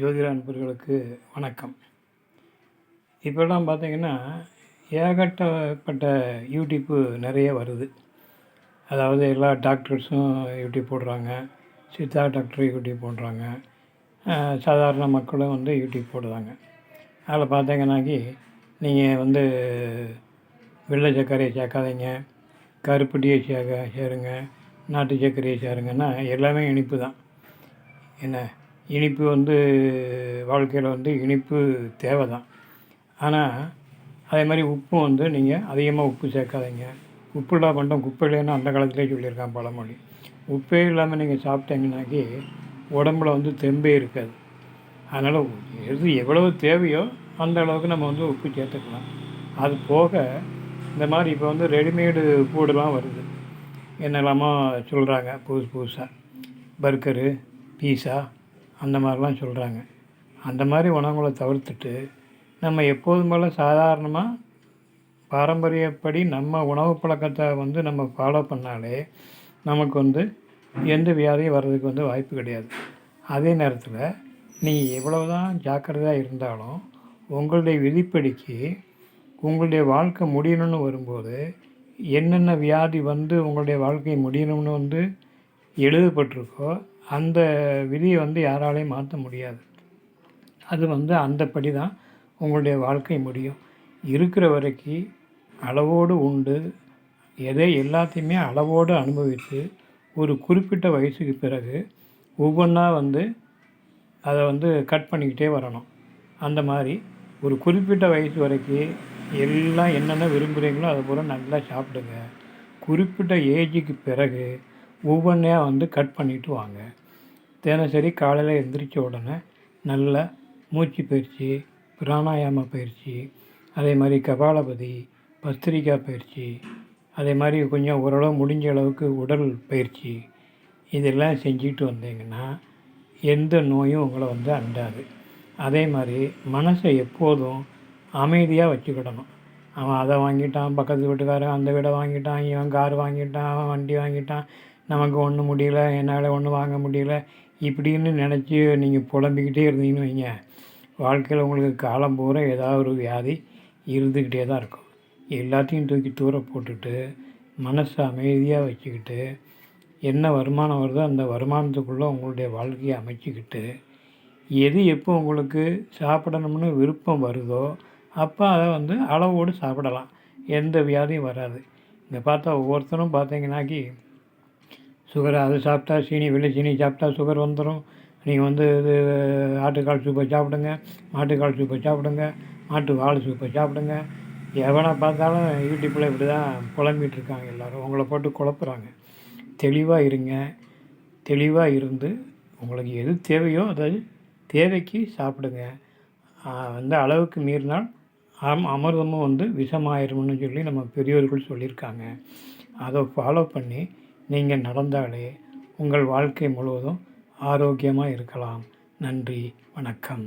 ஜோதிட அன்பர்களுக்கு வணக்கம். இப்போல்லாம் பார்த்தீங்கன்னா ஏகப்பட்ட யூடியூப்பு நிறைய வருது. அதாவது எல்லா டாக்டர்ஸும் யூடியூப் போடுறாங்க, சித்தா டாக்டர் யூடியூப் போடுறாங்க, சாதாரண மக்களும் யூடியூப் போடுறாங்க. அதில் பார்த்தீங்கன்னாக்கி நீங்கள் வெள்ளை சர்க்கரையை சேர்க்காதீங்க, கருப்பு டீயை சேருங்க, நாட்டு சர்க்கரையை சேருங்கன்னா எல்லாமே இனிப்பு தான். என்ன இனிப்பு வாழ்க்கையில் இனிப்பு தேவை தான். ஆனால் அதே மாதிரி உப்பும் நீங்கள் அதிகமாக உப்பு சேர்க்காதீங்க. உப்பு இல்லாத பண்டம் குப்பை இல்லைன்னு அந்த காலத்திலே சொல்லியிருக்கான் பழமொழி. உப்பே இல்லாமல் நீங்கள் சாப்பிட்டீங்கன்னாக்கி உடம்புல தெம்பே இருக்காது. அதனால் எவ்வளவு தேவையோ அந்த அளவுக்கு நம்ம உப்பு சேர்த்துக்கலாம். அது போக இந்த மாதிரி இப்போ ரெடிமேடு ஃபுட்டெலாம் வருது. என்னெல்லாமோ சொல்கிறாங்க புதுசாக பர்கரு, பீஸா அந்த மாதிரிலாம் சொல்கிறாங்க. அந்த மாதிரி உணவுகளை தவிர்த்துட்டு நம்ம எப்போதும் போல் சாதாரணமாக பாரம்பரியப்படி நம்ம உணவு பழக்கத்தை நம்ம ஃபாலோ பண்ணாலே நமக்கு எந்த வியாதியும் வர்றதுக்கு வாய்ப்பு கிடையாது. அதே நேரத்தில் நீங்கள் எவ்வளவு தான் ஜாக்கிரதையாக இருந்தாலும் உங்களுடைய விதிப்படிக்கு உங்களுடைய வாழ்க்கை முடியணும்னு வரும்போது என்னென்ன வியாதி உங்களுடைய வாழ்க்கை முடியணும்னு எழுதப்பட்டிருக்கோ அந்த விதியை யாராலையும் மாற்ற முடியாது. அது அந்தப்படி தான் உங்களுடைய வாழ்க்கை முடியும். இருக்கிற வரைக்கும் அளவோடு உண்டு எல்லாத்தையுமே அளவோடு அனுபவித்து ஒரு குறிப்பிட்ட வயசுக்கு பிறகு ஒவ்வொன்றா அதை கட் பண்ணிக்கிட்டே வரணும். அந்த மாதிரி ஒரு குறிப்பிட்ட வயசு வரைக்கும் எல்லாம் என்னென்ன விரும்புகிறீங்களோ அதை பூரா நல்லா சாப்பிடுங்க. குறிப்பிட்ட ஏஜுக்கு பிறகு ஒவ்வொன்றையா கட் பண்ணிவிட்டு வாங்க. தினசரி காலையில் எழுந்திரிச்ச உடனே நல்லா மூச்சு பயிற்சி, பிராணாயாம பயிற்சி, அதே மாதிரி கபாலபதி, பஸ்திரிக்கா பயிற்சி, அதே மாதிரி கொஞ்சம் ஓரளவு முடிஞ்ச அளவுக்கு உடல் பயிற்சி இதெல்லாம் செஞ்சுட்டு வந்தீங்கன்னா எந்த நோயும் உங்களை அண்டாது. அதே மாதிரி மனசை எப்போதும் அமைதியாக வச்சுக்கிடணும். அவன் அதை வாங்கிட்டான், பக்கத்து வீட்டுக்காரன் அந்த வீடை வாங்கிட்டான், இவன் கார் வாங்கிட்டான், அவன் வண்டி வாங்கிட்டான், நமக்கு ஒன்றும் முடியல, என்னால் ஒன்றும் வாங்க முடியல இப்படின்னு நினச்சி நீங்கள் புலம்பிக்கிட்டே இருந்தீங்கன்னு வைங்க, வாழ்க்கையில் உங்களுக்கு காலம் பூரா ஏதாவது ஒரு வியாதி இருந்துக்கிட்டே தான் இருக்கும். எல்லாத்தையும் தூக்கி தூர போட்டுட்டு மனசை அமைதியாக வச்சுக்கிட்டு என்ன வருமானம் வருதோ அந்த வருமானத்துக்குள்ளே உங்களுடைய வாழ்க்கையை அமைச்சிக்கிட்டு எது எப்போ உங்களுக்கு சாப்பிடணும்னு விருப்பம் வருதோ அப்போ அதை அளவோடு சாப்பிடலாம். எந்த வியாதியும் வராது. இங்கே பார்த்தா ஒவ்வொருத்தரும் பார்த்தீங்கன்னாக்கி சுகர் அது சாப்பிட்டா வெள்ளை சீனி சாப்பிட்டா சுகர் வந்துடும். நீங்கள் இது ஆட்டுக்கால் சூப்பை சாப்பிடுங்க, மாட்டுக்கால் சூப்பை சாப்பிடுங்க, மாட்டு வால் சூப்பை சாப்பிடுங்க. எவனை பார்த்தாலும் யூடியூப்பில் இப்படி தான் புலம்பிகிட்ருக்காங்க எல்லோரும். உங்களை போட்டு குழப்புறாங்க. தெளிவாக இருங்க. தெளிவாக இருந்து உங்களுக்கு எது தேவையோ அதை தேவைக்கு சாப்பிடுங்க. அளவுக்கு மீறினால் அமிர்தமும் விஷமாயிரும்னு சொல்லி நம்ம பெரியோர்கள் சொல்லியிருக்காங்க. அதை ஃபாலோ பண்ணி நீங்கள் நடந்தாலே உங்கள் வாழ்க்கை முழுவதும் ஆரோக்கியமாக இருக்கலாம். நன்றி, வணக்கம்.